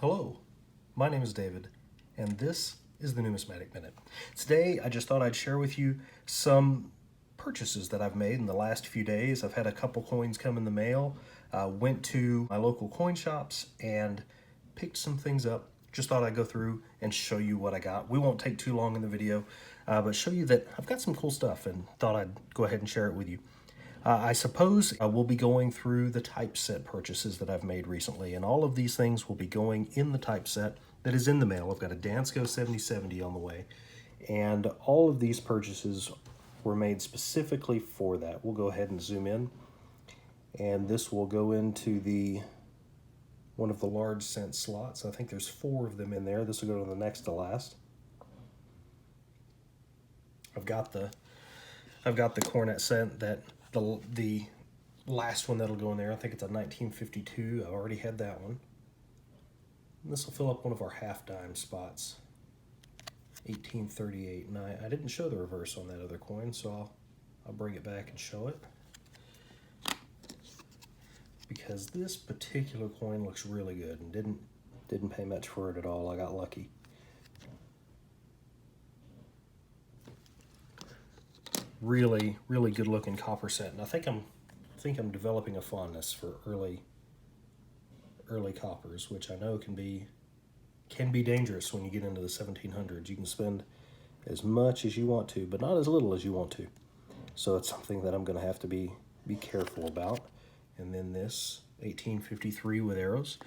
Hello, my name is David, and this is the Numismatic Minute. Today, I just thought I'd share with you some purchases that I've made in the last few days. I've had a couple coins come in the mail, went to my local coin shops and picked some things up. Just thought I'd go through and show you what I got. We won't take too long in the video, but show you that I've got some cool stuff and thought I'd go ahead and share it with you. I suppose we'll be going through the typeset purchases that I've made recently, and all of these things will be going in the typeset that is in the mail. I've got a Dansko 7070 on the way, and all of these purchases were made specifically for that. We'll go ahead and zoom in, and this will go into one of the large cent slots. I think there's 4 of them in there. This will go to the next to last. I've got the cornet cent that the last one that'll go in there. I think it's a 1952. I already had that one. And this will fill up one of our half dime spots. 1838. And I didn't show the reverse on that other coin, so I'll bring it back and show it. Because this particular coin looks really good and didn't pay much for it at all. I got lucky. Really good looking copper set, and I think I'm developing a fondness for early coppers, which I know can be dangerous when you get into the 1700s. You can spend as much as you want to, but not as little as you want to. So it's something that I'm going to have to be careful about. And then this 1853 with arrows.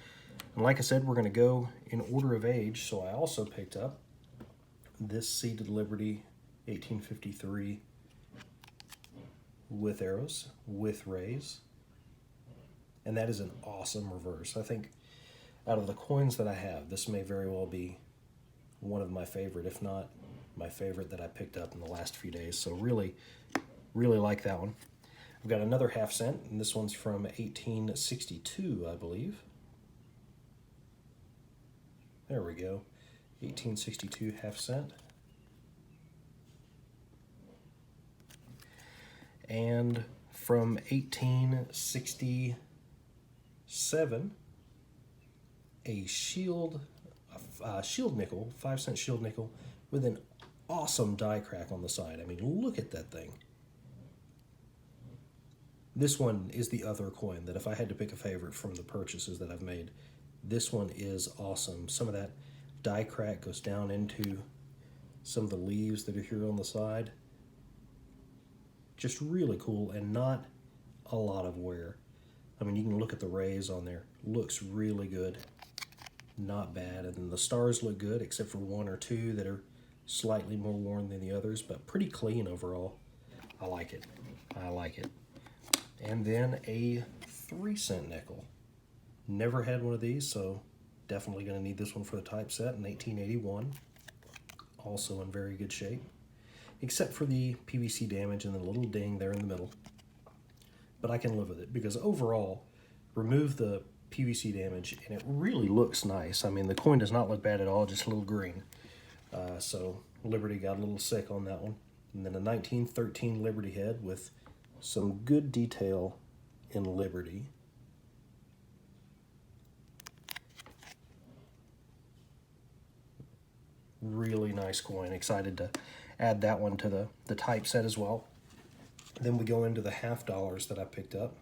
And like I said, we're going to go in order of age. So I also picked up this Seated Liberty 1853 with arrows, with rays, and that is an awesome reverse. I think out of the coins that I have, this may very well be one of my favorite, if not my favorite, that I picked up in the last few days. So really like that one. I've got another half cent, and this one's from 1862, I believe. There we go, 1862 half cent. And from 1867, a shield nickel, 5-cent shield nickel, with an awesome die crack on the side. I mean, look at that thing. This one is the other coin that if I had to pick a favorite from the purchases that I've made, this one is awesome. Some of that die crack goes down into some of the leaves that are here on the side. Just really cool, and not a lot of wear. I mean, you can look at the rays on there. Looks really good. Not bad. And then the stars look good, except for 1 or 2 that are slightly more worn than the others, but pretty clean overall. I like it. I like it. And then a 3-cent nickel. Never had one of these, so definitely going to need this one for the typeset in 1881. Also in very good shape, except for the PVC damage and the little ding there in the middle. But I can live with it, because overall, remove the PVC damage and it really looks nice. I mean, the coin does not look bad at all, just a little green. So Liberty got a little sick on that one. And then a 1913 Liberty head with some good detail in Liberty. Really nice coin. Excited to add that one to the typeset as well. Then we go into the half dollars that I picked up.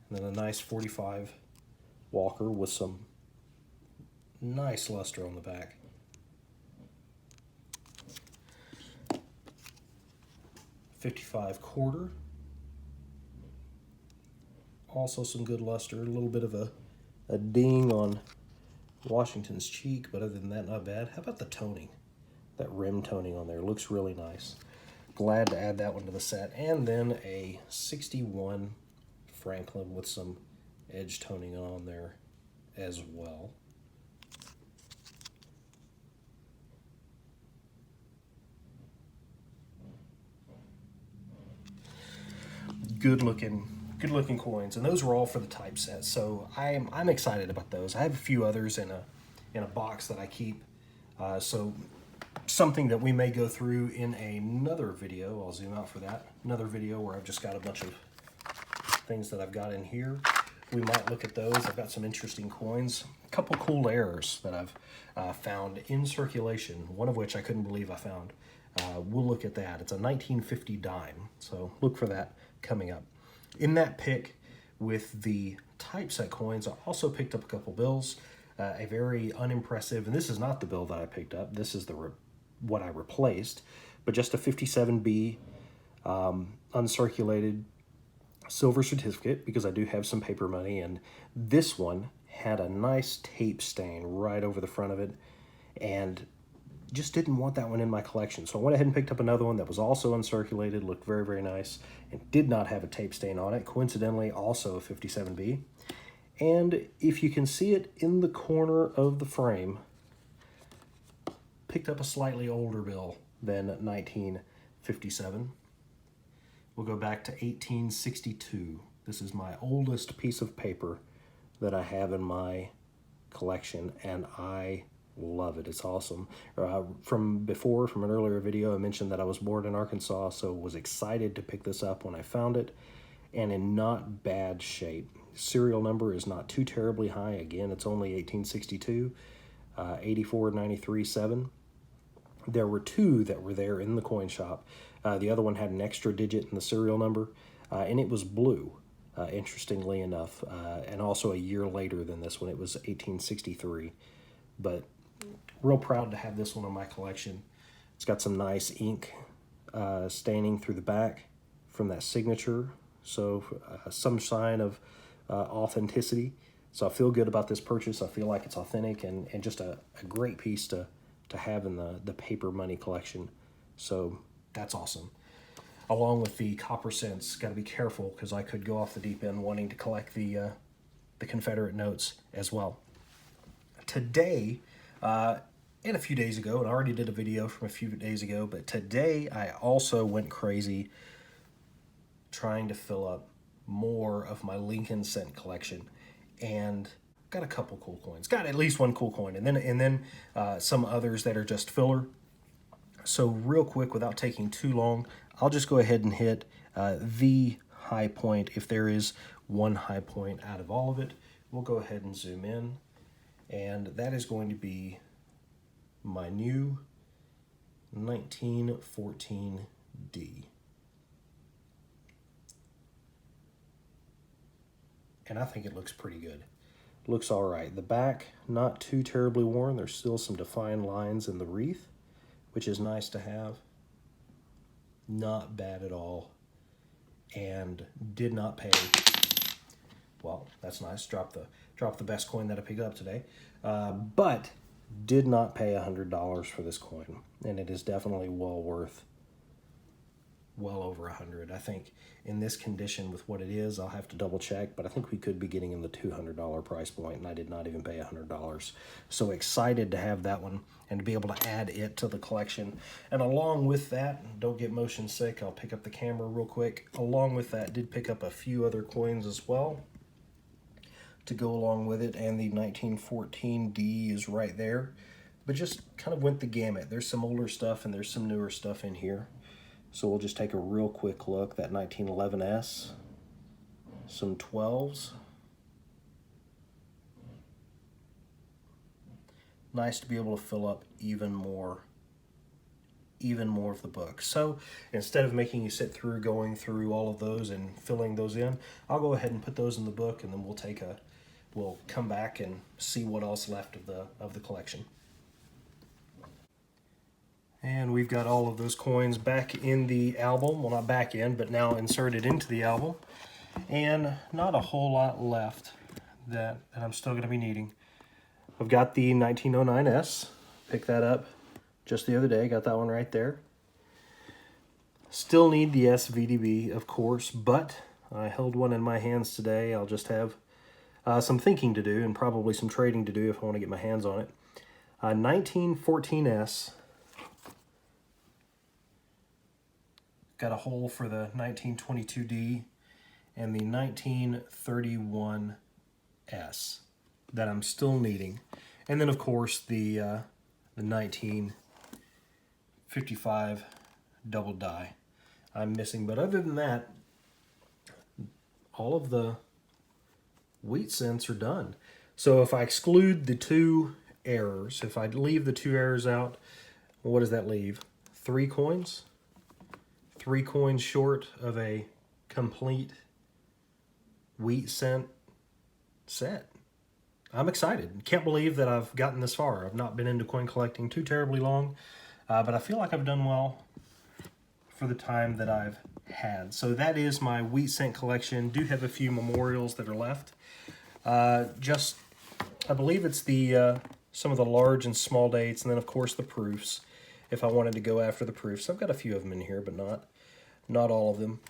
And then a nice 45 Walker with some nice luster on the back. $55 quarter. Also some good luster. A little bit of a ding on Washington's cheek, but other than that, not bad. How about the toning? That rim toning on there looks really nice. Glad to add that one to the set. And then a 61 Franklin with some edge toning on there as well. Good looking coins, and those were all for the typeset. So I'm excited about those. I have a few others in a box that I keep. So something that we may go through in another video. I'll zoom out for that. Another video where I've just got a bunch of things that I've got in here. we might look at those. I've got some interesting coins. A couple cool errors that I've found in circulation, one of which I couldn't believe I found. We'll look at that. It's a 1950 dime, so look for that coming up. In that pick with the typeset coins, I also picked up a couple bills. A very unimpressive, and this is not the bill that I picked up. This is what I replaced, but just a 57B uncirculated silver certificate, because I do have some paper money, and this one had a nice tape stain right over the front of it, and just didn't want that one in my collection. So I went ahead and picked up another one that was also uncirculated, looked very, very nice, and did not have a tape stain on it. Coincidentally, also a 57B. And if you can see it in the corner of the frame, picked up a slightly older bill than 1957. We'll go back to 1862. This is my oldest piece of paper that I have in my collection, and I love it. It's awesome. From an earlier video, I mentioned that I was born in Arkansas, so was excited to pick this up when I found it, and in not bad shape. Serial number is not too terribly high. Again, it's only 1862, 8493-7. There were two that were there in the coin shop. The other one had an extra digit in the serial number, and it was blue, interestingly enough, and also a year later than this one. It was 1863, but real proud to have this one in my collection. It's got some nice ink staining through the back from that signature, so some sign of authenticity. So I feel good about this purchase. I feel like it's authentic and just a great piece to have in the paper money collection. So that's awesome. Along with the copper cents, got to be careful because I could go off the deep end wanting to collect the Confederate notes as well. Today, and a few days ago, and I already did a video from a few days ago, but today I also went crazy trying to fill up more of my Lincoln cent collection, and got a couple cool coins. Got at least one cool coin, and then some others that are just filler. So real quick, without taking too long, I'll just go ahead and hit the high point. If there is one high point out of all of it, we'll go ahead and zoom in, and that is going to be my new 1914D. And I think it looks pretty good. Looks all right. The back, not too terribly worn. There's still some defined lines in the wreath, which is nice to have. Not bad at all. And did not pay. Well, that's nice. Drop the best coin that I picked up today. But did not pay $100 for this coin. And it is definitely well worth well over 100. I think in this condition with what it is, I'll have to double check, but I think we could be getting in the $200 price point, and I did not even pay $100. So excited to have that one and to be able to add it to the collection. And along with that, don't get motion sick, I'll pick up the camera real quick. Along with that, did pick up a few other coins as well to go along with it, and the 1914D is right there. But just kind of went the gamut. There's some older stuff and there's some newer stuff in here. So we'll just take a real quick look. That 1911S, some 12s. Nice to be able to fill up even more of the book. So instead of making you sit through going through all of those and filling those in, I'll go ahead and put those in the book, and then we'll come back and see what else left of the collection. And we've got all of those coins back in the album. Well, not back in, but now inserted into the album. And not a whole lot left that I'm still going to be needing. I've got the 1909S. Picked that up just the other day. Got that one right there. Still need the SVDB, of course, but I held one in my hands today. I'll just have some thinking to do and probably some trading to do if I want to get my hands on it. 1914S. Got a hole for the 1922D and the 1931S that I'm still needing. And then, of course, the 1955 double die I'm missing. But other than that, all of the wheat scents are done. So if I exclude the 2 errors, if I leave the 2 errors out, what does that leave? 3 coins? 3 coins short of a complete wheat scent set. I'm excited. Can't believe that I've gotten this far. I've not been into coin collecting too terribly long, but I feel like I've done well for the time that I've had. So that is my wheat scent collection. Do have a few memorials that are left. I believe it's the some of the large and small dates, and then of course the proofs, if I wanted to go after the proofs. I've got a few of them in here, but not all of them.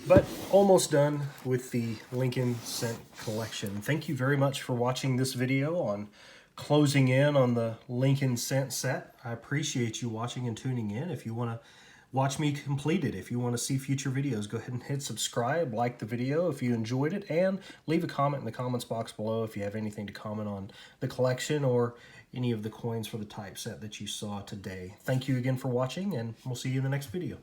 But almost done with the Lincoln Scent collection. Thank you very much for watching this video on closing in on the Lincoln Scent set. I appreciate you watching and tuning in. If you want to watch me complete it, if you want to see future videos, go ahead and hit subscribe, like the video if you enjoyed it, and leave a comment in the comments box below if you have anything to comment on the collection or any of the coins for the type set that you saw today. Thank you again for watching, and we'll see you in the next video.